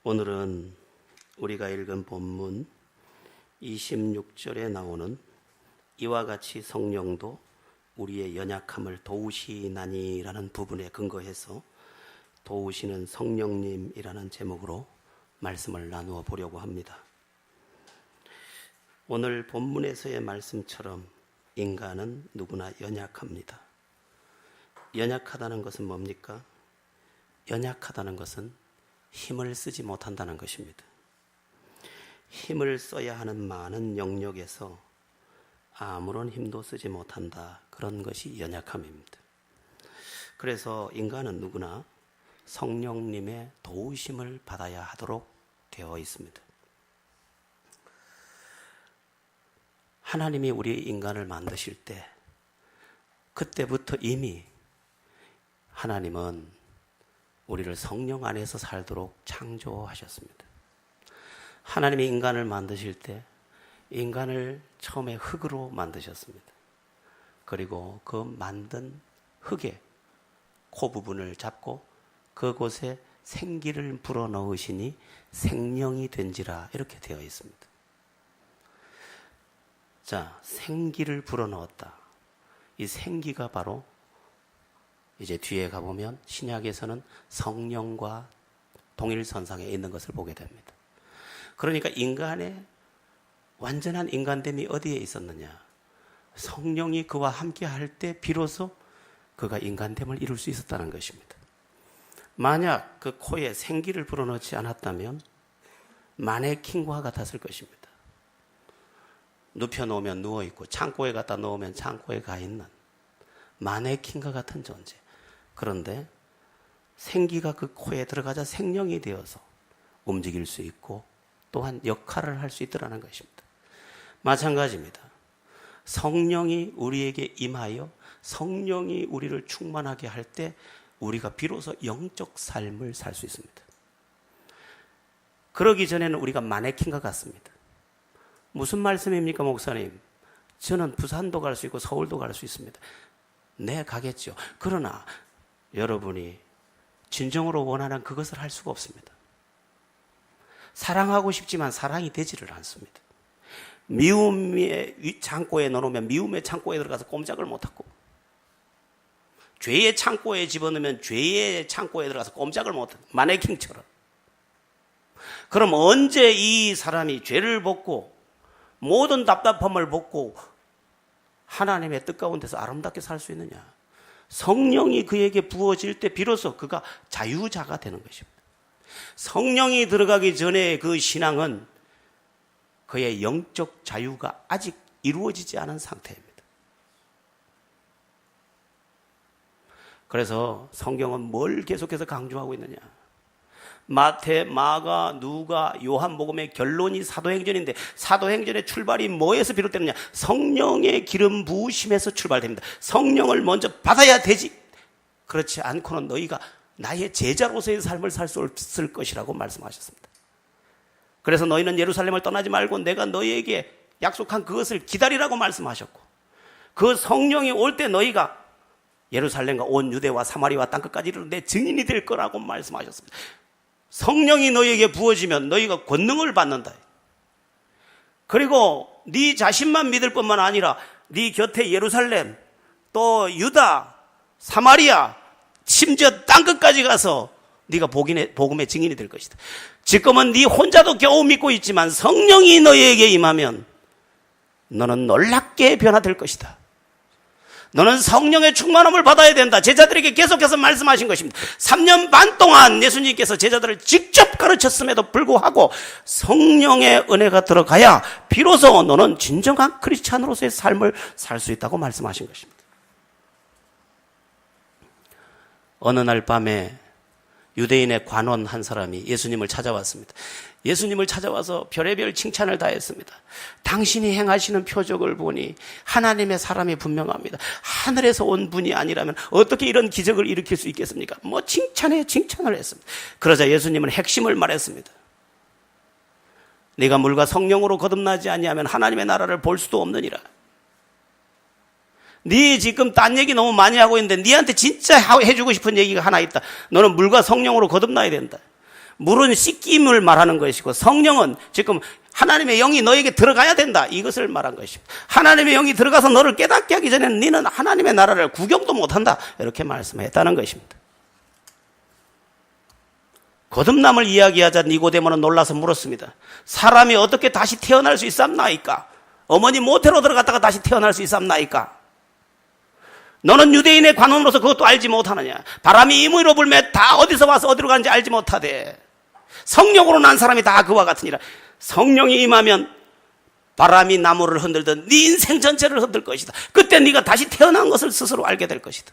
오늘은 우리가 읽은 본문 26절에 나오는 이와 같이 성령도 우리의 연약함을 도우시나니라는 부분에 근거해서 도우시는 성령님이라는 제목으로 말씀을 나누어 보려고 합니다. 오늘 본문에서의 말씀처럼 인간은 누구나 연약합니다. 연약하다는 것은 뭡니까? 연약하다는 것은 힘을 쓰지 못한다는 것입니다. 힘을 써야 하는 많은 영역에서 아무런 힘도 쓰지 못한다. 그런 것이 연약함입니다. 그래서 인간은 누구나 성령님의 도우심을 받아야 하도록 되어 있습니다. 하나님이 우리 인간을 만드실 때 그때부터 이미 하나님은 우리를 성령 안에서 살도록 창조하셨습니다. 하나님이 인간을 만드실 때 인간을 처음에 흙으로 만드셨습니다. 그리고 그 만든 흙의 코 부분을 잡고 그곳에 생기를 불어넣으시니 생명이 된지라 이렇게 되어 있습니다. 자, 생기를 불어넣었다. 이 생기가 바로 이제 뒤에 가보면 신약에서는 성령과 동일선상에 있는 것을 보게 됩니다. 그러니까 인간의 완전한 인간됨이 어디에 있었느냐? 성령이 그와 함께 할 때 비로소 그가 인간됨을 이룰 수 있었다는 것입니다. 만약 그 코에 생기를 불어넣지 않았다면 마네킹과 같았을 것입니다. 눕혀놓으면 누워있고 창고에 갖다 놓으면 창고에 가 있는 마네킹과 같은 존재. 그런데 생기가 그 코에 들어가자 생명이 되어서 움직일 수 있고 또한 역할을 할 수 있더라는 것입니다. 마찬가지입니다. 성령이 우리에게 임하여 성령이 우리를 충만하게 할 때 우리가 비로소 영적 삶을 살 수 있습니다. 그러기 전에는 우리가 마네킹과 같습니다. 무슨 말씀입니까, 목사님? 저는 부산도 갈 수 있고 서울도 갈 수 있습니다. 네, 가겠죠. 그러나 여러분이 진정으로 원하는 그것을 할 수가 없습니다. 사랑하고 싶지만 사랑이 되지를 않습니다. 미움의 창고에 넣어놓으면 미움의 창고에 들어가서 꼼짝을 못하고, 죄의 창고에 집어넣으면 죄의 창고에 들어가서 꼼짝을 못하고, 마네킹처럼. 그럼 언제 이 사람이 죄를 벗고 모든 답답함을 벗고 하나님의 뜻 가운데서 아름답게 살 수 있느냐? 성령이 그에게 부어질 때 비로소 그가 자유자가 되는 것입니다. 성령이 들어가기 전에 그 신앙은 그의 영적 자유가 아직 이루어지지 않은 상태입니다. 그래서 성경은 뭘 계속해서 강조하고 있느냐? 마태, 마가, 누가, 요한복음의 결론이 사도행전인데 사도행전의 출발이 뭐에서 비롯되느냐? 성령의 기름 부으심에서 출발됩니다. 성령을 먼저 받아야 되지. 그렇지 않고는 너희가 나의 제자로서의 삶을 살 수 없을 것이라고 말씀하셨습니다. 그래서 너희는 예루살렘을 떠나지 말고 내가 너희에게 약속한 그것을 기다리라고 말씀하셨고, 그 성령이 올 때 너희가 예루살렘과 온 유대와 사마리아와 땅끝까지 이르러 내 증인이 될 거라고 말씀하셨습니다. 성령이 너희에게 부어지면 너희가 권능을 받는다. 그리고 네 자신만 믿을 뿐만 아니라 네 곁에 예루살렘, 또 유다, 사마리아, 심지어 땅끝까지 가서 네가 복음의 증인이 될 것이다. 지금은 네 혼자도 겨우 믿고 있지만 성령이 너희에게 임하면 너는 놀랍게 변화될 것이다. 너는 성령의 충만함을 받아야 된다. 제자들에게 계속해서 말씀하신 것입니다. 3년 반 동안 예수님께서 제자들을 직접 가르쳤음에도 불구하고 성령의 은혜가 들어가야 비로소 너는 진정한 크리스찬으로서의 삶을 살 수 있다고 말씀하신 것입니다. 어느 날 밤에 유대인의 관원 한 사람이 예수님을 찾아왔습니다. 예수님을 찾아와서 별의별 칭찬을 다했습니다. 당신이 행하시는 표적을 보니 하나님의 사람이 분명합니다. 하늘에서 온 분이 아니라면 어떻게 이런 기적을 일으킬 수 있겠습니까? 칭찬을 했습니다. 그러자 예수님은 핵심을 말했습니다. 네가 물과 성령으로 거듭나지 아니하면 하나님의 나라를 볼 수도 없느니라. 네 지금 딴 얘기 너무 많이 하고 있는데 네한테 진짜 해주고 싶은 얘기가 하나 있다. 너는 물과 성령으로 거듭나야 된다. 물은 씻김을 말하는 것이고 성령은 지금 하나님의 영이 너에게 들어가야 된다, 이것을 말한 것입니다. 하나님의 영이 들어가서 너를 깨닫게 하기 전에는 너는 하나님의 나라를 구경도 못한다, 이렇게 말씀했다는 것입니다. 거듭남을 이야기하자 니고데모는 놀라서 물었습니다. 사람이 어떻게 다시 태어날 수 있삼나이까? 어머니 모태로 들어갔다가 다시 태어날 수 있삼나이까? 너는 유대인의 관원으로서 그것도 알지 못하느냐? 바람이 임의로 불매 다 어디서 와서 어디로 가는지 알지 못하되 성령으로 난 사람이 다 그와 같으니라. 성령이 임하면 바람이 나무를 흔들던 네 인생 전체를 흔들 것이다. 그때 네가 다시 태어난 것을 스스로 알게 될 것이다.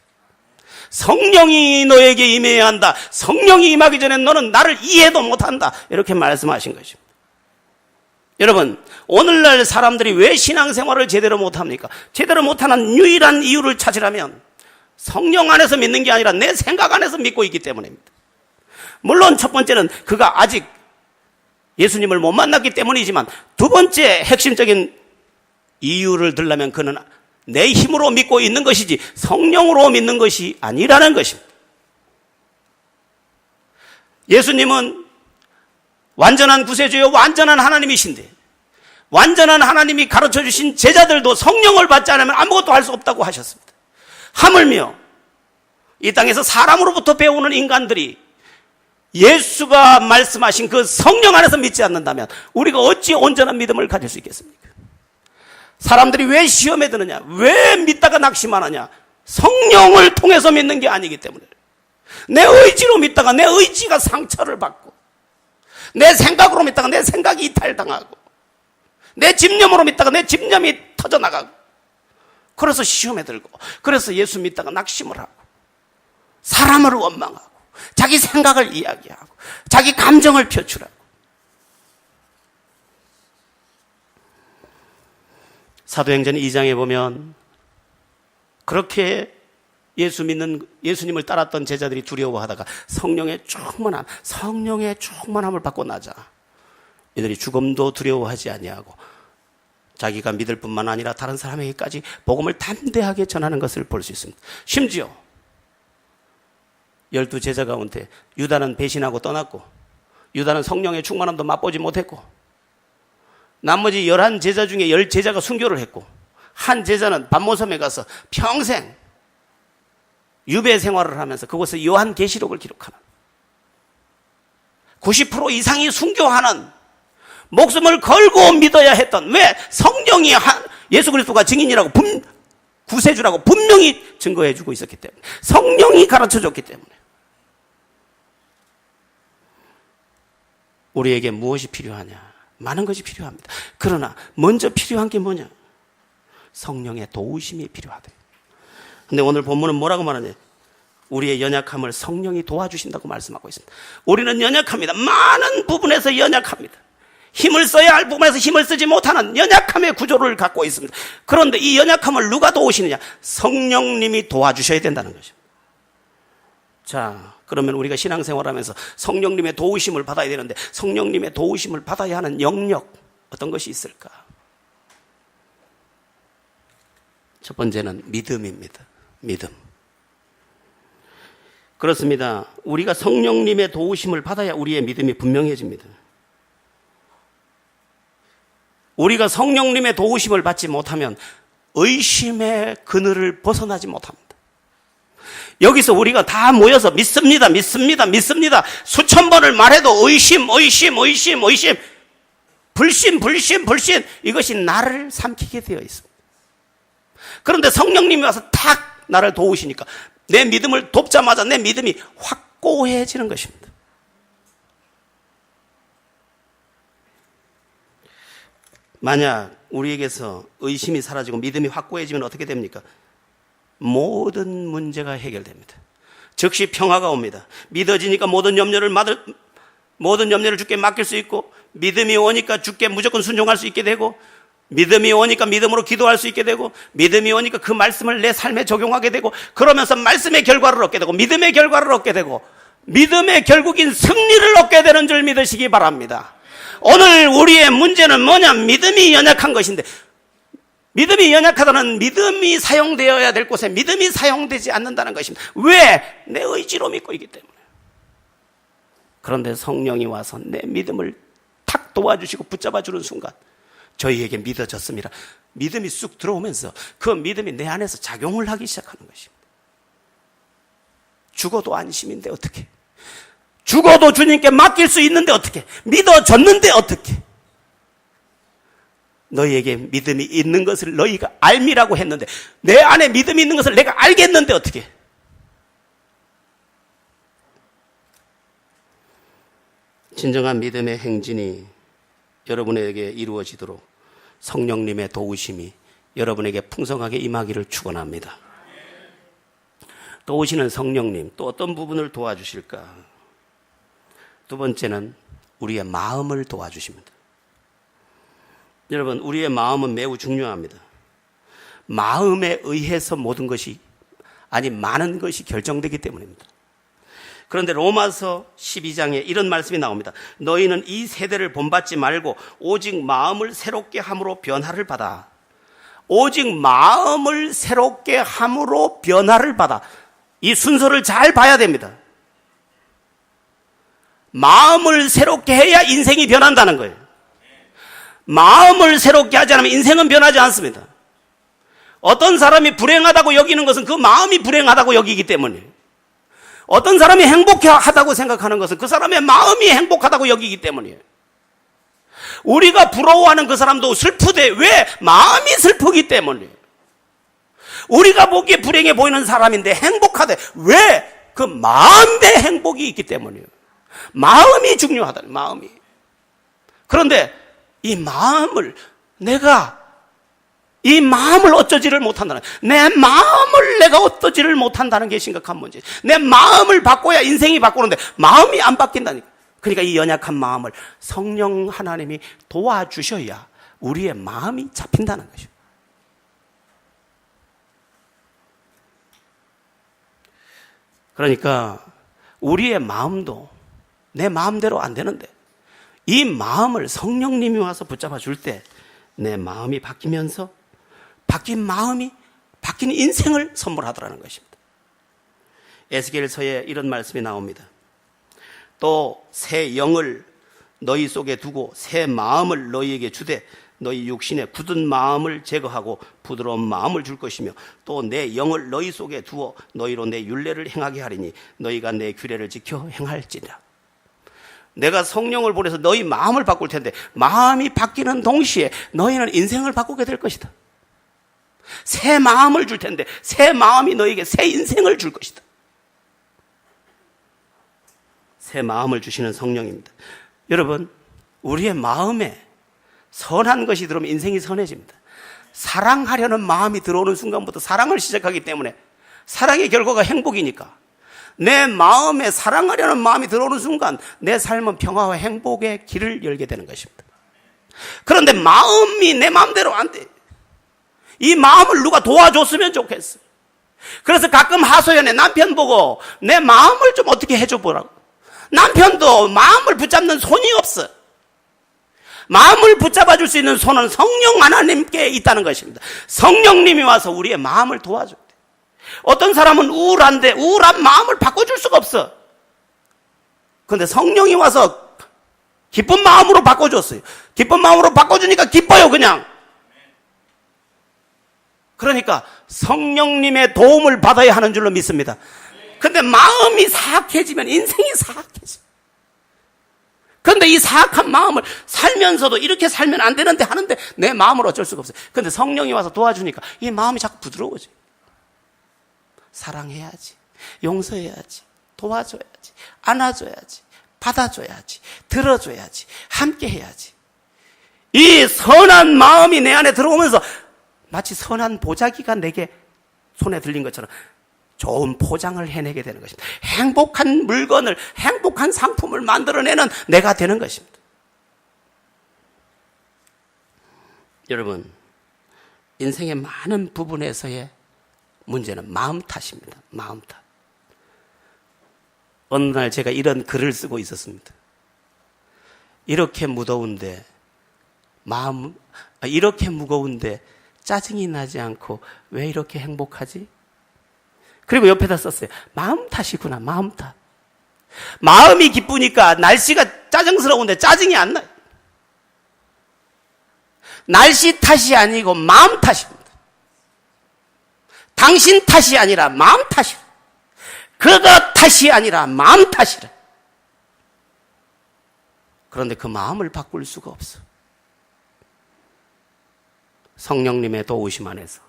성령이 너에게 임해야 한다. 성령이 임하기 전에 너는 나를 이해도 못한다, 이렇게 말씀하신 것입니다. 여러분, 오늘날 사람들이 왜 신앙생활을 제대로 못합니까? 제대로 못하는 유일한 이유를 찾으라면 성령 안에서 믿는 게 아니라 내 생각 안에서 믿고 있기 때문입니다. 물론 첫 번째는 그가 아직 예수님을 못 만났기 때문이지만 두 번째 핵심적인 이유를 들려면 그는 내 힘으로 믿고 있는 것이지 성령으로 믿는 것이 아니라는 것입니다. 예수님은 완전한 구세주요 완전한 하나님이신데 완전한 하나님이 가르쳐 주신 제자들도 성령을 받지 않으면 아무것도 할 수 없다고 하셨습니다. 하물며 이 땅에서 사람으로부터 배우는 인간들이 예수가 말씀하신 그 성령 안에서 믿지 않는다면 우리가 어찌 온전한 믿음을 가질 수 있겠습니까? 사람들이 왜 시험에 드느냐? 왜 믿다가 낙심하느냐? 성령을 통해서 믿는 게 아니기 때문에. 내 의지로 믿다가 내 의지가 상처를 받고, 내 생각으로 믿다가 내 생각이 이탈당하고, 내 집념으로 믿다가 내 집념이 터져나가고, 그래서 시험에 들고, 그래서 예수 믿다가 낙심을 하고, 사람을 원망하고, 자기 생각을 이야기하고, 자기 감정을 표출하고. 사도행전 2장에 보면 그렇게 예수님을 따랐던 제자들이 두려워하다가 성령의 충만함을 받고 나자 이들이 죽음도 두려워하지 아니하고 자기가 믿을 뿐만 아니라 다른 사람에게까지 복음을 담대하게 전하는 것을 볼 수 있습니다. 심지어 12제자 가운데 유다는 배신하고 떠났고 유다는 성령의 충만함도 맛보지 못했고 나머지 11제자 중에 10제자가 순교를 했고 한 제자는 반모섬에 가서 평생 유배 생활을 하면서 그곳에 요한계시록을 기록하는 90% 이상이 순교하는 목숨을 걸고 믿어야 했던, 왜? 성령이 예수 그리스도가 증인이라고 구세주라고 분명히 증거해 주고 있었기 때문에, 성령이 가르쳐 줬기 때문에. 우리에게 무엇이 필요하냐? 많은 것이 필요합니다. 그러나 먼저 필요한 게 뭐냐? 성령의 도우심이 필요하다. 근데 오늘 본문은 뭐라고 말하냐? 우리의 연약함을 성령이 도와주신다고 말씀하고 있습니다. 우리는 연약합니다. 많은 부분에서 연약합니다. 힘을 써야 할 부분에서 힘을 쓰지 못하는 연약함의 구조를 갖고 있습니다. 그런데 이 연약함을 누가 도우시느냐? 성령님이 도와주셔야 된다는 것입니다. 자, 그러면 우리가 신앙생활하면서 성령님의 도우심을 받아야 되는데 성령님의 도우심을 받아야 하는 영역, 어떤 것이 있을까? 첫 번째는 믿음입니다. 믿음. 그렇습니다. 우리가 성령님의 도우심을 받아야 우리의 믿음이 분명해집니다. 우리가 성령님의 도우심을 받지 못하면 의심의 그늘을 벗어나지 못합니다. 여기서 우리가 다 모여서 믿습니다. 수천 번을 말해도 의심, 불신, 이것이 나를 삼키게 되어 있습니다. 그런데 성령님이 와서 탁 나를 도우시니까 내 믿음을 돕자마자 내 믿음이 확고해지는 것입니다. 만약 우리에게서 의심이 사라지고 믿음이 확고해지면 어떻게 됩니까? 모든 문제가 해결됩니다. 즉시 평화가 옵니다. 믿어지니까 모든 염려를 주께 맡길 수 있고, 믿음이 오니까 주께 무조건 순종할 수 있게 되고, 믿음이 오니까 믿음으로 기도할 수 있게 되고, 믿음이 오니까 그 말씀을 내 삶에 적용하게 되고, 그러면서 말씀의 결과를 얻게 되고, 믿음의 결과를 얻게 되고, 믿음의 결국인 승리를 얻게 되는 줄 믿으시기 바랍니다. 오늘 우리의 문제는 뭐냐? 믿음이 연약한 것인데, 믿음이 연약하다는 믿음이 사용되어야 될 곳에 믿음이 사용되지 않는다는 것입니다. 왜? 내 의지로 믿고 있기 때문에. 그런데 성령이 와서 내 믿음을 탁 도와주시고 붙잡아주는 순간 저희에게 믿어졌습니다. 믿음이 쑥 들어오면서 그 믿음이 내 안에서 작용을 하기 시작하는 것입니다. 죽어도 안심인데 어떻게? 죽어도 주님께 맡길 수 있는데 어떻게? 믿어졌는데 어떻게? 너희에게 믿음이 있는 것을 너희가 알미라고 했는데 내 안에 믿음이 있는 것을 내가 알겠는데 어떻게? 진정한 믿음의 행진이 여러분에게 이루어지도록 성령님의 도우심이 여러분에게 풍성하게 임하기를 축원합니다. 도우시는 성령님, 또 어떤 부분을 도와주실까? 두 번째는 우리의 마음을 도와주십니다. 여러분, 우리의 마음은 매우 중요합니다. 마음에 의해서 모든 것이, 아니 많은 것이 결정되기 때문입니다. 그런데 로마서 12장에 이런 말씀이 나옵니다. 너희는 이 세대를 본받지 말고 오직 마음을 새롭게 함으로 변화를 받아. 오직 마음을 새롭게 함으로 변화를 받아. 이 순서를 잘 봐야 됩니다. 마음을 새롭게 해야 인생이 변한다는 거예요. 마음을 새롭게 하지 않으면 인생은 변하지 않습니다. 어떤 사람이 불행하다고 여기는 것은 그 마음이 불행하다고 여기기 때문이에요. 어떤 사람이 행복하다고 생각하는 것은 그 사람의 마음이 행복하다고 여기기 때문이에요. 우리가 부러워하는 그 사람도 슬프대. 왜? 마음이 슬프기 때문이에요. 우리가 보기에 불행해 보이는 사람인데 행복하대. 왜? 그 마음의 행복이 있기 때문이에요. 마음이 중요하다. 마음이. 그런데 이 마음을 이 마음을 어쩌지를 못한다는, 내 마음을 내가 어떠지를 못한다는 게 심각한 문제. 내 마음을 바꿔야 인생이 바꾸는데 마음이 안 바뀐다니까. 그러니까 이 연약한 마음을 성령 하나님이 도와주셔야 우리의 마음이 잡힌다는 것이죠. 그러니까 우리의 마음도 내 마음대로 안 되는데 이 마음을 성령님이 와서 붙잡아 줄 때 내 마음이 바뀌면서 바뀐 마음이 바뀐 인생을 선물하더라는 것입니다. 에스겔서에 이런 말씀이 나옵니다. 또 새 영을 너희 속에 두고 새 마음을 너희에게 주되 너희 육신의 굳은 마음을 제거하고 부드러운 마음을 줄 것이며 또 내 영을 너희 속에 두어 너희로 내 율례를 행하게 하리니 너희가 내 규례를 지켜 행할지니라. 내가 성령을 보내서 너희 마음을 바꿀 텐데 마음이 바뀌는 동시에 너희는 인생을 바꾸게 될 것이다. 새 마음을 줄 텐데 새 마음이 너에게 새 인생을 줄 것이다. 새 마음을 주시는 성령입니다. 여러분, 우리의 마음에 선한 것이 들어오면 인생이 선해집니다. 사랑하려는 마음이 들어오는 순간부터 사랑을 시작하기 때문에 사랑의 결과가 행복이니까 내 마음에 사랑하려는 마음이 들어오는 순간 내 삶은 평화와 행복의 길을 열게 되는 것입니다. 그런데 마음이 내 마음대로 안 돼. 이 마음을 누가 도와줬으면 좋겠어. 그래서 가끔 하소연에 남편 보고 내 마음을 좀 어떻게 해줘 보라고. 남편도 마음을 붙잡는 손이 없어. 마음을 붙잡아 줄 수 있는 손은 성령 하나님께 있다는 것입니다. 성령님이 와서 우리의 마음을 도와줘야 돼. 어떤 사람은 우울한데 우울한 마음을 바꿔줄 수가 없어. 그런데 성령이 와서 기쁜 마음으로 바꿔줬어요. 기쁜 마음으로 바꿔주니까 기뻐요 그냥. 그러니까 성령님의 도움을 받아야 하는 줄로 믿습니다. 근데 마음이 사악해지면 인생이 사악해져. 그런데 이 사악한 마음을 살면서도 이렇게 살면 안 되는데 하는데 내 마음을 어쩔 수가 없어요. 그런데 성령이 와서 도와주니까 이 마음이 자꾸 부드러워져요. 사랑해야지, 용서해야지, 도와줘야지, 안아줘야지, 받아줘야지, 들어줘야지, 함께 해야지. 이 선한 마음이 내 안에 들어오면서 마치 선한 보자기가 내게 손에 들린 것처럼 좋은 포장을 해내게 되는 것입니다. 행복한 물건을, 행복한 상품을 만들어내는 내가 되는 것입니다. 여러분, 인생의 많은 부분에서의 문제는 마음 탓입니다. 마음 탓. 어느 날 제가 이런 글을 쓰고 있었습니다. 이렇게 무거운데 짜증이 나지 않고 왜 이렇게 행복하지? 그리고 옆에다 썼어요. 마음 탓이구나, 마음 탓. 마음이 기쁘니까 날씨가 짜증스러운데 짜증이 안 나요. 날씨 탓이 아니고 마음 탓입니다. 당신 탓이 아니라 마음 탓이라. 그가 탓이 아니라 마음 탓이라. 그런데 그 마음을 바꿀 수가 없어. 성령님의 도우심 안에서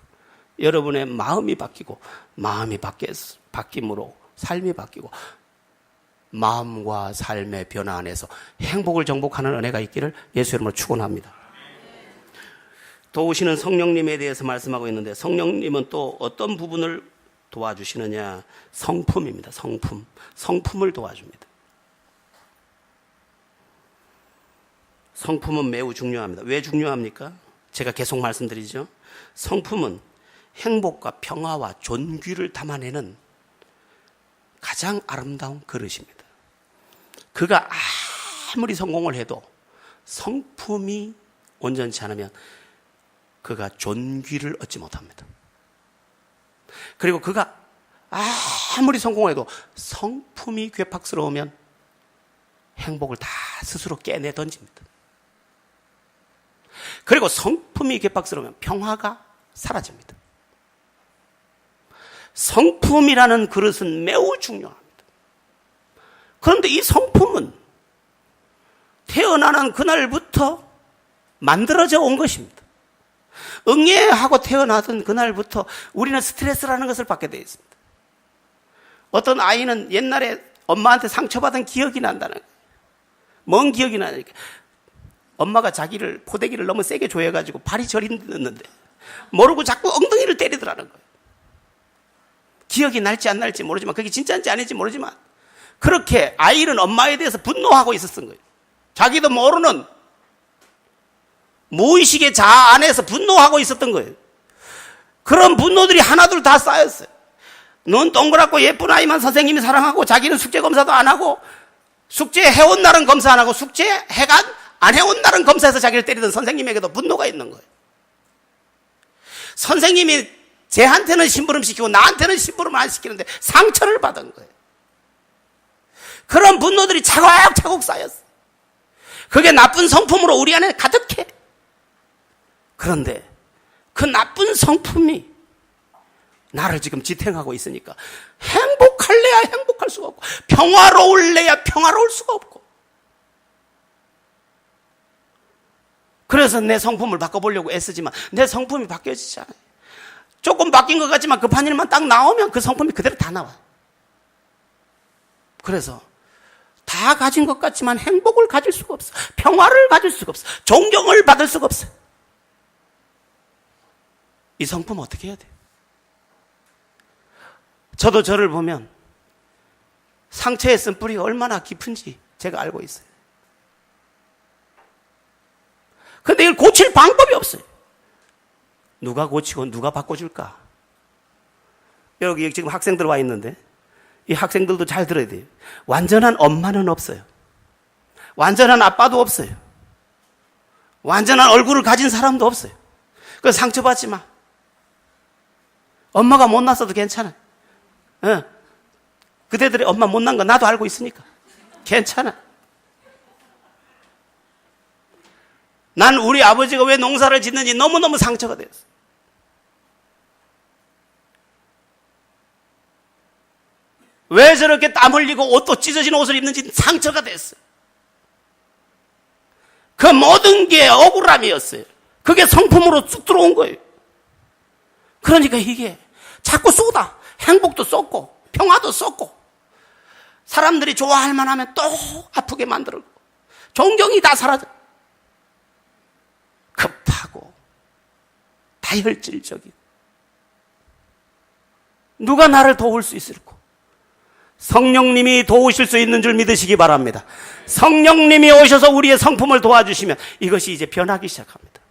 여러분의 마음이 바뀌고, 마음이 바뀜으로 삶이 바뀌고, 마음과 삶의 변화 안에서 행복을 정복하는 은혜가 있기를 예수 이름으로 축원합니다. 도우시는 성령님에 대해서 말씀하고 있는데, 성령님은 또 어떤 부분을 도와주시느냐? 성품입니다. 성품을 도와줍니다. 성품은 매우 중요합니다. 왜 중요합니까? 제가 계속 말씀드리죠. 성품은 행복과 평화와 존귀를 담아내는 가장 아름다운 그릇입니다. 그가 아무리 성공을 해도 성품이 온전치 않으면 그가 존귀를 얻지 못합니다. 그리고 그가 아무리 성공해도 성품이 괴팍스러우면 행복을 다 스스로 깨내 던집니다. 그리고 성품이 괴팍스러우면 평화가 사라집니다. 성품이라는 그릇은 매우 중요합니다. 그런데 이 성품은 태어나는 그날부터 만들어져 온 것입니다. 응애하고 태어나던 그날부터 우리는 스트레스라는 것을 받게 되어 있습니다. 어떤 아이는 옛날에 엄마한테 상처받은 기억이 난다는 거예요. 뭔 기억이 나니까 엄마가 자기를 포대기를 너무 세게 조여가지고 발이 저리는데 모르고 자꾸 엉덩이를 때리더라는 거예요. 기억이 날지 안 날지 모르지만, 그게 진짜인지 아닌지 모르지만 그렇게 아이는 엄마에 대해서 분노하고 있었던 거예요. 자기도 모르는 무의식의 자아 안에서 분노하고 있었던 거예요. 그런 분노들이 하나둘 다 쌓였어요. 눈 동그랗고 예쁜 아이만 선생님이 사랑하고, 자기는 숙제 검사도 안 하고, 숙제 해온 날은 검사 안 하고, 숙제 안 해온 날은 검사해서 자기를 때리던 선생님에게도 분노가 있는 거예요. 선생님이 쟤한테는 심부름 시키고 나한테는 심부름 안 시키는데 상처를 받은 거예요. 그런 분노들이 차곡차곡 쌓였어요. 그게 나쁜 성품으로 우리 안에 가득해. 그런데 그 나쁜 성품이 나를 지금 지탱하고 있으니까 행복할래야 행복할 수가 없고, 평화로울래야 평화로울 수가 없고, 그래서 내 성품을 바꿔보려고 애쓰지만 내 성품이 바뀌어지지 않아요. 조금 바뀐 것 같지만 급한 일만 딱 나오면 그 성품이 그대로 다 나와. 그래서 다 가진 것 같지만 행복을 가질 수가 없어. 평화를 가질 수가 없어. 존경을 받을 수가 없어. 이 성품 어떻게 해야 돼요? 저도 저를 보면 상처에 쓴 뿌리가 얼마나 깊은지 제가 알고 있어요. 근데 이걸 고칠 방법이 없어요. 누가 고치고 누가 바꿔줄까? 여기 지금 학생들 와 있는데 이 학생들도 잘 들어야 돼요. 완전한 엄마는 없어요. 완전한 아빠도 없어요. 완전한 얼굴을 가진 사람도 없어요. 그래서 상처받지 마. 엄마가 못났어도 괜찮아. 그대들의 엄마 못난 거 나도 알고 있으니까 괜찮아. 난 우리 아버지가 왜 농사를 짓는지 너무너무 상처가 됐어. 왜 저렇게 땀 흘리고 옷도 찢어진 옷을 입는지 상처가 됐어요. 그 모든 게 억울함이었어요. 그게 성품으로 쑥 들어온 거예요. 그러니까 이게 자꾸 쏟아. 행복도 쏟고 평화도 쏟고, 사람들이 좋아할 만하면 또 아프게 만들고, 존경이 다 사라져. 급하고 다혈질적이고, 누가 나를 도울 수 있을까? 성령님이 도우실 수 있는 줄 믿으시기 바랍니다. 성령님이 오셔서 우리의 성품을 도와주시면 이것이 이제 변하기 시작합니다.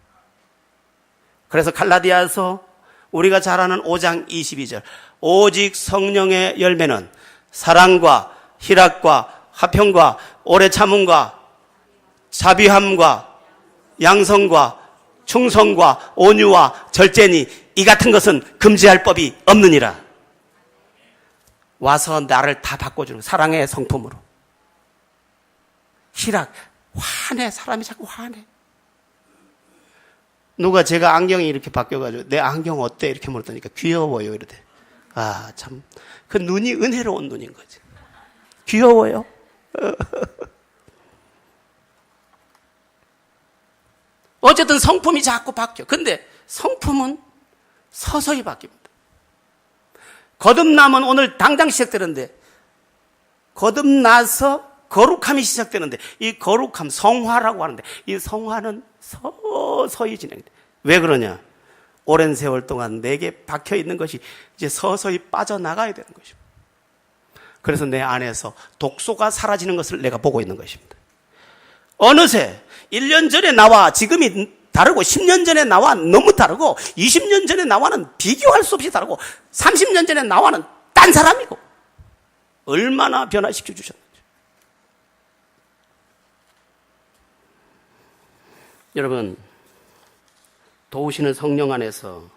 그래서 갈라디아서 우리가 잘 아는 5장 22절, 오직 성령의 열매는 사랑과 희락과 화평과 오래 참음과 자비함과 양성과 충성과 온유와 절제니 이 같은 것은 금지할 법이 없느니라. 와서 나를 다 바꿔주는 사랑의 성품으로. 희락, 화내. 사람이 자꾸 화내. 누가 제가 안경이 이렇게 바뀌어가지고 내 안경 어때? 이렇게 물었더니까 귀여워요. 이러대. 아, 참. 그 눈이 은혜로운 눈인 거지. 귀여워요. 어쨌든 성품이 자꾸 바뀌어. 근데 성품은 서서히 바뀝니다. 거듭남은 오늘 당장 시작되는데, 거듭나서 거룩함이 시작되는데, 이 거룩함, 성화라고 하는데, 이 성화는 서서히 진행돼. 왜 그러냐? 오랜 세월 동안 내게 박혀 있는 것이 이제 서서히 빠져나가야 되는 것입니다. 그래서 내 안에서 독소가 사라지는 것을 내가 보고 있는 것입니다. 어느새 1년 전에 나와 지금이 다르고 10년 전에 나와 너무 다르고 20년 전에 나와는 비교할 수 없이 다르고 30년 전에 나와는 딴 사람이고 얼마나 변화시켜 주셨는지. 여러분, 도우시는 성령 안에서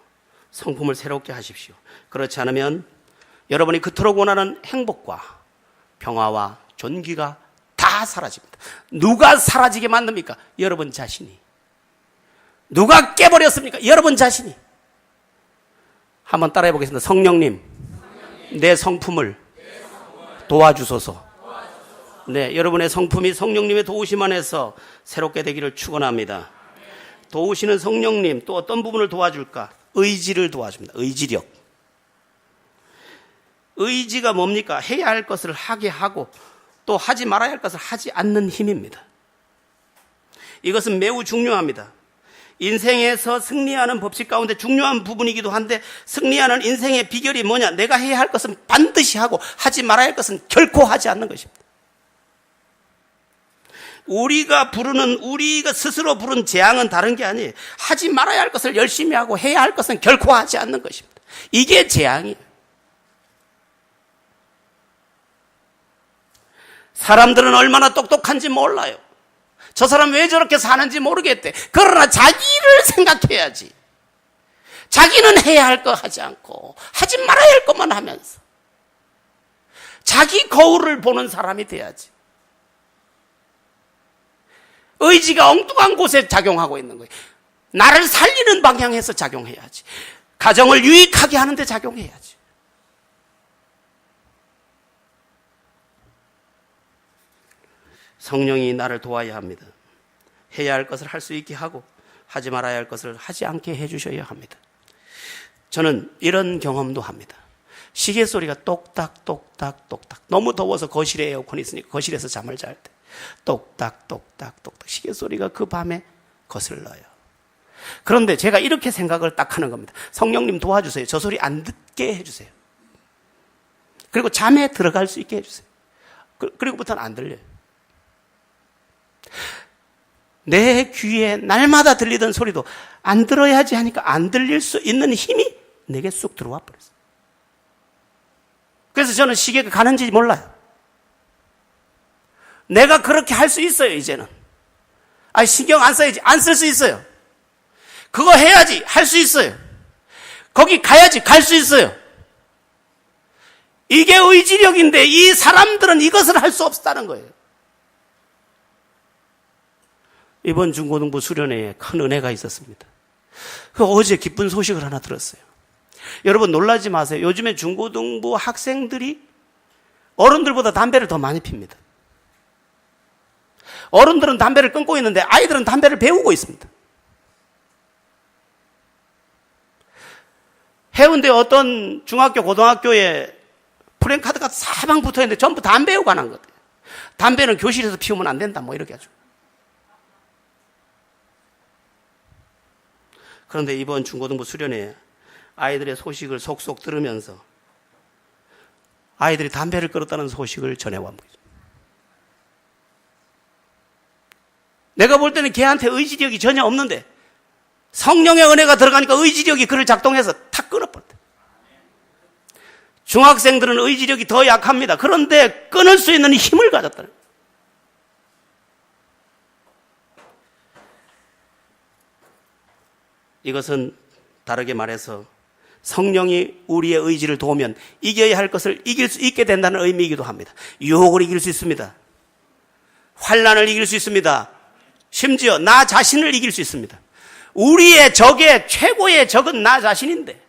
성품을 새롭게 하십시오. 그렇지 않으면 여러분이 그토록 원하는 행복과 평화와 존귀가 다 사라집니다. 누가 사라지게 만듭니까? 여러분 자신이. 누가 깨버렸습니까? 여러분 자신이. 한번 따라해 보겠습니다. 성령님, 내 성품을 도와주소서. 네, 여러분의 성품이 성령님의 도우심 안에서 새롭게 되기를 축원합니다. 도우시는 성령님, 또 어떤 부분을 도와줄까? 의지를 도와줍니다. 의지력. 의지가 뭡니까? 해야 할 것을 하게 하고 또 하지 말아야 할 것을 하지 않는 힘입니다. 이것은 매우 중요합니다. 인생에서 승리하는 법칙 가운데 중요한 부분이기도 한데, 승리하는 인생의 비결이 뭐냐? 내가 해야 할 것은 반드시 하고 하지 말아야 할 것은 결코 하지 않는 것입니다. 우리가 스스로 부른 재앙은 다른 게 아니에요. 하지 말아야 할 것을 열심히 하고 해야 할 것은 결코 하지 않는 것입니다. 이게 재앙이에요. 사람들은 얼마나 똑똑한지 몰라요. 저 사람 왜 저렇게 사는지 모르겠대. 그러나 자기를 생각해야지. 자기는 해야 할 거 하지 않고 하지 말아야 할 것만 하면서 자기 거울을 보는 사람이 돼야지. 의지가 엉뚱한 곳에 작용하고 있는 거예요. 나를 살리는 방향에서 작용해야지. 가정을 유익하게 하는 데 작용해야지. 성령이 나를 도와야 합니다. 해야 할 것을 할 수 있게 하고 하지 말아야 할 것을 하지 않게 해주셔야 합니다. 저는 이런 경험도 합니다. 시계 소리가 똑딱 똑딱 똑딱. 너무 더워서 거실에 에어컨이 있으니까 거실에서 잠을 잘 때 똑딱 똑딱 똑딱 시계 소리가 그 밤에 거슬러요. 그런데 제가 이렇게 생각을 딱 하는 겁니다. 성령님 도와주세요. 저 소리 안 듣게 해주세요. 그리고 잠에 들어갈 수 있게 해주세요. 그리고부터는 안 들려요. 내 귀에 날마다 들리던 소리도 안 들어야지 하니까 안 들릴 수 있는 힘이 내게 쑥 들어와 버렸어요. 그래서 저는 시계가 가는지 몰라요. 내가 그렇게 할 수 있어요, 이제는. 신경 안 써야지. 안 쓸 수 있어요. 그거 해야지. 할 수 있어요. 거기 가야지. 갈 수 있어요. 이게 의지력인데 이 사람들은 이것을 할 수 없다는 거예요. 이번 중고등부 수련회에 큰 은혜가 있었습니다. 어제 기쁜 소식을 하나 들었어요. 여러분 놀라지 마세요. 요즘에 중고등부 학생들이 어른들보다 담배를 더 많이 핍니다. 어른들은 담배를 끊고 있는데 아이들은 담배를 배우고 있습니다. 해운대 어떤 중학교, 고등학교에 프랜카드가 사방 붙어 있는데 전부 담배에 관한 것. 담배는 교실에서 피우면 안 된다, 뭐 이렇게 하죠. 그런데 이번 중고등부 수련회에 아이들의 소식을 속속 들으면서 아이들이 담배를 끊었다는 소식을 전해왔습니다. 내가 볼 때는 걔한테 의지력이 전혀 없는데 성령의 은혜가 들어가니까 의지력이 그를 작동해서 탁 끊어버렸다. 중학생들은 의지력이 더 약합니다. 그런데 끊을 수 있는 힘을 가졌다. 이것은 다르게 말해서 성령이 우리의 의지를 도우면 이겨야 할 것을 이길 수 있게 된다는 의미이기도 합니다. 유혹을 이길 수 있습니다. 환난을 이길 수 있습니다. 심지어 나 자신을 이길 수 있습니다. 우리의 적의 최고의 적은 나 자신인데,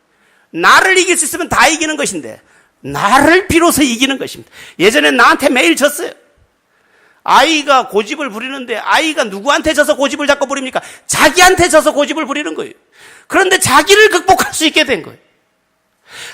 나를 이길 수 있으면 다 이기는 것인데 나를 비로소 이기는 것입니다. 예전에 나한테 매일 졌어요. 아이가 고집을 부리는데 아이가 누구한테 져서 고집을 자꾸 부립니까? 자기한테 져서 고집을 부리는 거예요. 그런데 자기를 극복할 수 있게 된 거예요.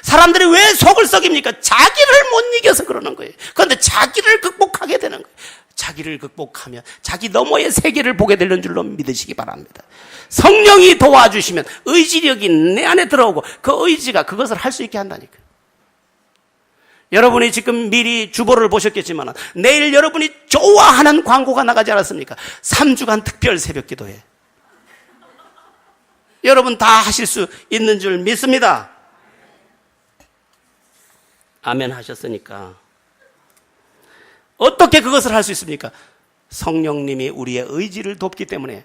사람들이 왜 속을 썩입니까? 자기를 못 이겨서 그러는 거예요. 그런데 자기를 극복하게 되는 거예요. 자기를 극복하면 자기 너머의 세계를 보게 되는 줄로 믿으시기 바랍니다. 성령이 도와주시면 의지력이 내 안에 들어오고 그 의지가 그것을 할 수 있게 한다니까요. 여러분이 지금 미리 주보를 보셨겠지만 내일 여러분이 좋아하는 광고가 나가지 않았습니까? 3주간 특별 새벽 기도회. 여러분 다 하실 수 있는 줄 믿습니다. 아멘 하셨으니까 어떻게 그것을 할 수 있습니까? 성령님이 우리의 의지를 돕기 때문에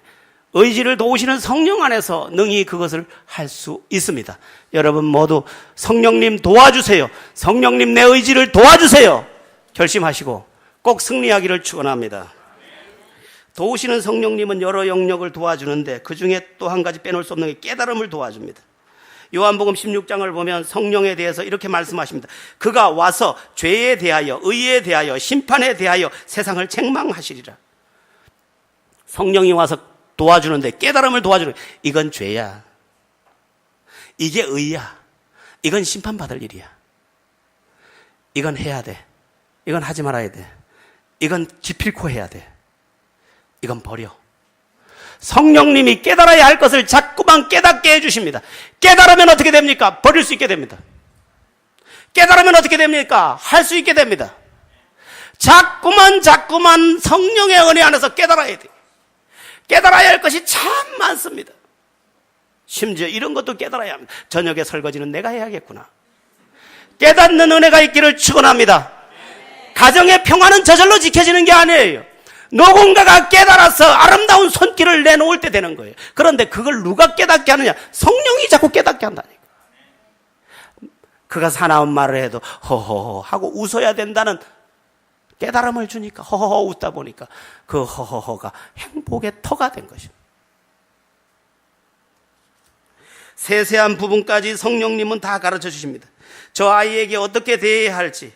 의지를 도우시는 성령 안에서 능히 그것을 할 수 있습니다. 여러분 모두 성령님 도와주세요. 성령님 내 의지를 도와주세요. 결심하시고 꼭 승리하기를 축원합니다. 도우시는 성령님은 여러 영역을 도와주는데 그 중에 또 한 가지 빼놓을 수 없는 게 깨달음을 도와줍니다. 요한복음 16장을 보면 성령에 대해서 이렇게 말씀하십니다. 그가 와서 죄에 대하여 의에 대하여 심판에 대하여 세상을 책망하시리라. 성령이 와서 도와주는데 깨달음을 도와주는, 이건 죄야, 이게 의야, 이건 심판받을 일이야, 이건 해야 돼, 이건 하지 말아야 돼, 이건 기필코 해야 돼, 이건 버려. 성령님이 깨달아야 할 것을 자꾸만 깨닫게 해주십니다. 깨달으면 어떻게 됩니까? 버릴 수 있게 됩니다. 깨달으면 어떻게 됩니까? 할 수 있게 됩니다. 자꾸만 성령의 은혜 안에서 깨달아야 돼요. 깨달아야 할 것이 참 많습니다. 심지어 이런 것도 깨달아야 합니다. 저녁에 설거지는 내가 해야겠구나. 깨닫는 은혜가 있기를 축원합니다. 가정의 평화는 저절로 지켜지는 게 아니에요. 누군가가 깨달아서 아름다운 손길을 내놓을 때 되는 거예요. 그런데 그걸 누가 깨닫게 하느냐? 성령이 자꾸 깨닫게 한다니까. 그가 사나운 말을 해도 허허허 하고 웃어야 된다는 깨달음을 주니까 허허허 웃다 보니까 그 허허허가 행복의 터가 된 것입니다. 세세한 부분까지 성령님은 다 가르쳐 주십니다. 저 아이에게 어떻게 대해야 할지,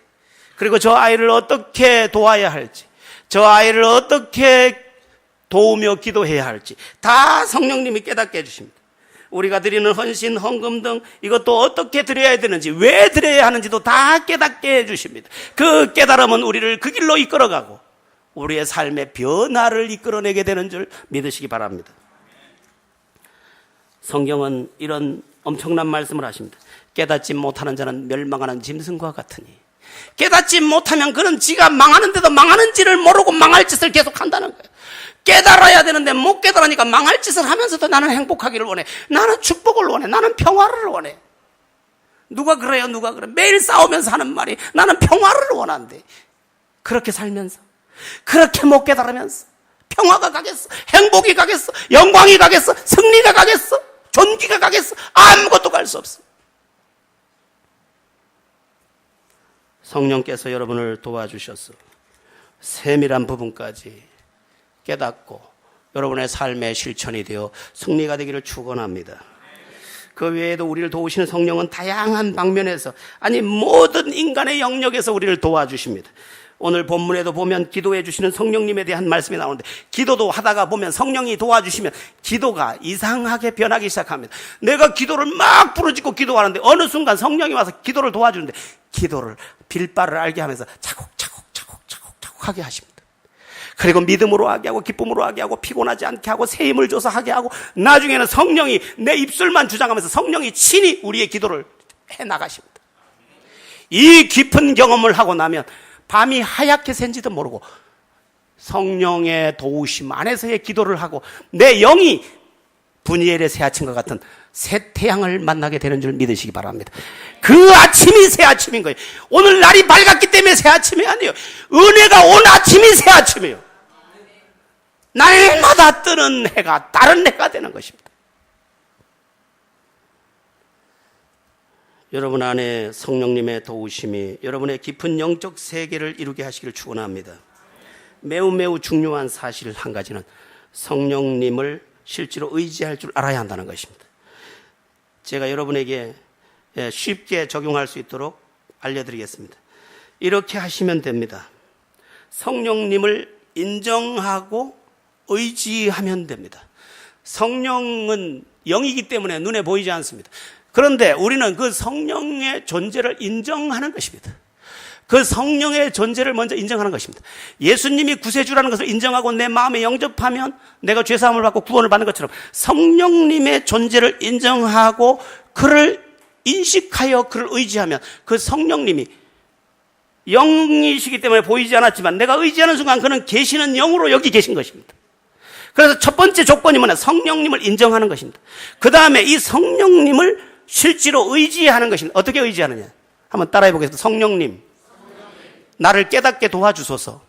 그리고 저 아이를 어떻게 도와야 할지, 저 아이를 어떻게 도우며 기도해야 할지 다 성령님이 깨닫게 해주십니다. 우리가 드리는 헌신, 헌금 등 이것도 어떻게 드려야 되는지, 왜 드려야 하는지도 다 깨닫게 해주십니다. 그 깨달음은 우리를 그 길로 이끌어가고 우리의 삶의 변화를 이끌어내게 되는 줄 믿으시기 바랍니다. 성경은 이런 엄청난 말씀을 하십니다. 깨닫지 못하는 자는 멸망하는 짐승과 같으니, 깨닫지 못하면 그는 지가 망하는데도 망하는지를 모르고 망할 짓을 계속 한다는 거예요. 깨달아야 되는데 못 깨달으니까 망할 짓을 하면서도 나는 행복하기를 원해, 나는 축복을 원해, 나는 평화를 원해. 누가 그래요? 누가 그래? 매일 싸우면서 하는 말이 나는 평화를 원한대. 그렇게 살면서, 그렇게 못 깨달으면서 평화가 가겠어? 행복이 가겠어? 영광이 가겠어? 승리가 가겠어? 존귀가 가겠어? 아무것도 갈 수 없어. 성령께서 여러분을 도와주셔서 세밀한 부분까지 깨닫고 여러분의 삶의 실천이 되어 승리가 되기를 축원합니다. 그 외에도 우리를 도우시는 성령은 다양한 방면에서, 아니 모든 인간의 영역에서 우리를 도와주십니다. 오늘 본문에도 보면 기도해 주시는 성령님에 대한 말씀이 나오는데, 기도도 하다가 보면 성령이 도와주시면 기도가 이상하게 변하기 시작합니다. 내가 기도를 막 부르짖고 기도하는데 어느 순간 성령이 와서 기도를 도와주는데 기도를 빌바를 알게 하면서 차곡차곡 하게 하십니다. 그리고 믿음으로 하게 하고 기쁨으로 하게 하고 피곤하지 않게 하고 새 힘을 줘서 하게 하고, 나중에는 성령이 내 입술만 주장하면서 성령이 친히 우리의 기도를 해나가십니다. 이 깊은 경험을 하고 나면 밤이 하얗게 샌지도 모르고 성령의 도우심 안에서의 기도를 하고 내 영이 분이엘의 새 아침과 같은 새 태양을 만나게 되는 줄 믿으시기 바랍니다. 그 아침이 새 아침인 거예요. 오늘 날이 밝았기 때문에 새 아침이 아니에요. 은혜가 온 아침이 새 아침이에요. 날마다 뜨는 해가 다른 해가 되는 것입니다. 여러분 안에 성령님의 도우심이 여러분의 깊은 영적 세계를 이루게 하시기를 축원합니다. 매우 중요한 사실 한 가지는 성령님을 실제로 의지할 줄 알아야 한다는 것입니다. 제가 여러분에게 쉽게 적용할 수 있도록 알려드리겠습니다. 이렇게 하시면 됩니다. 성령님을 인정하고 의지하면 됩니다. 성령은 영이기 때문에 눈에 보이지 않습니다. 그런데 우리는 그 성령의 존재를 인정하는 것입니다. 그 성령의 존재를 먼저 인정하는 것입니다. 예수님이 구세주라는 것을 인정하고 내 마음에 영접하면 내가 죄사함을 받고 구원을 받는 것처럼 성령님의 존재를 인정하고 그를 인식하여 그를 의지하면 그 성령님이 영이시기 때문에 보이지 않았지만 내가 의지하는 순간 그는 계시는 영으로 여기 계신 것입니다. 그래서 첫 번째 조건이 뭐냐? 성령님을 인정하는 것입니다. 그 다음에 이 성령님을 실제로 의지하는 것입니다. 어떻게 의지하느냐? 한번 따라해 보겠습니다. 성령님, 나를 깨닫게 도와주소서.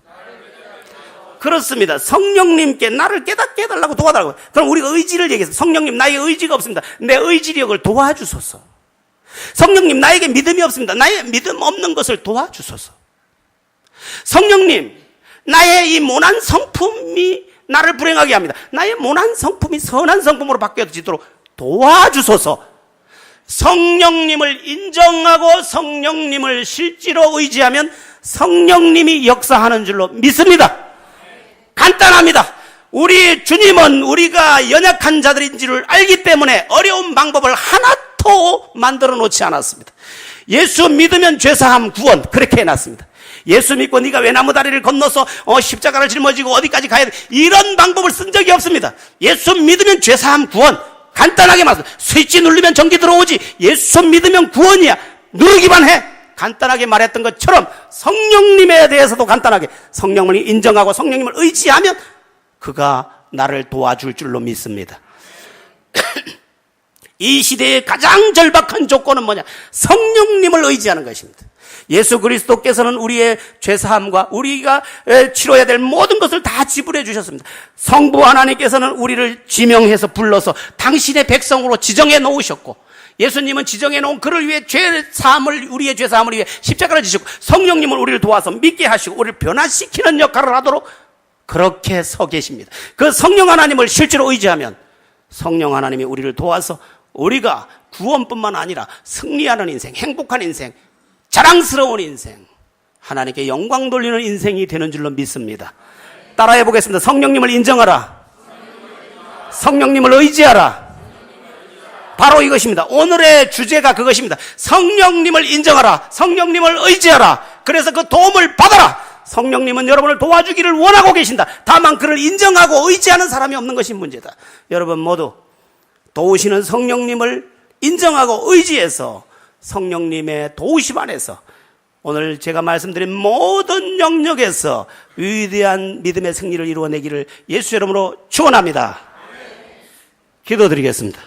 그렇습니다. 성령님께 나를 깨닫게 해달라고 도와달라고. 그럼 우리가 의지를 얘기해서 성령님 나에게 의지가 없습니다. 내 의지력을 도와주소서. 성령님 나에게 믿음이 없습니다. 나의 믿음 없는 것을 도와주소서. 성령님 나의 이 모난 성품이 나를 불행하게 합니다. 나의 모난 성품이 선한 성품으로 바뀌어지도록 도와주소서. 성령님을 인정하고 성령님을 실제로 의지하면 성령님이 역사하는 줄로 믿습니다. 간단합니다. 우리 주님은 우리가 연약한 자들인 줄을 알기 때문에 어려운 방법을 하나도 만들어 놓지 않았습니다. 예수 믿으면 죄사함 구원 그렇게 해놨습니다. 예수 믿고 네가 왜 나무 다리를 건너서 십자가를 짊어지고 어디까지 가야 돼? 이런 방법을 쓴 적이 없습니다. 예수 믿으면 죄사함 구원 간단하게 말씀. 스위치 누르면 전기 들어오지. 예수 믿으면 구원이야. 누르기만 해. 간단하게 말했던 것처럼 성령님에 대해서도 간단하게 성령님을 인정하고 성령님을 의지하면 그가 나를 도와줄 줄로 믿습니다. 이 시대의 가장 절박한 조건은 뭐냐? 성령님을 의지하는 것입니다. 예수 그리스도께서는 우리의 죄사함과 우리가 치러야 될 모든 것을 다 지불해 주셨습니다. 성부 하나님께서는 우리를 지명해서 불러서 당신의 백성으로 지정해 놓으셨고 예수님은 지정해 놓은 그를 위해 우리의 죄사함을 위해 십자가를 지시고 성령님은 우리를 도와서 믿게 하시고 우리를 변화시키는 역할을 하도록 그렇게 서 계십니다. 그 성령 하나님을 실제로 의지하면 성령 하나님이 우리를 도와서 우리가 구원뿐만 아니라 승리하는 인생, 행복한 인생, 자랑스러운 인생, 하나님께 영광 돌리는 인생이 되는 줄로 믿습니다. 따라해 보겠습니다. 성령님을 인정하라. 성령님을 의지하라. 바로 이것입니다. 오늘의 주제가 그것입니다. 성령님을 인정하라. 성령님을 의지하라. 그래서 그 도움을 받아라. 성령님은 여러분을 도와주기를 원하고 계신다. 다만 그를 인정하고 의지하는 사람이 없는 것이 문제다. 여러분 모두 도우시는 성령님을 인정하고 의지해서 성령님의 도우심 안에서 오늘 제가 말씀드린 모든 영역에서 위대한 믿음의 승리를 이루어내기를 예수 이름으로 축원합니다. 기도드리겠습니다.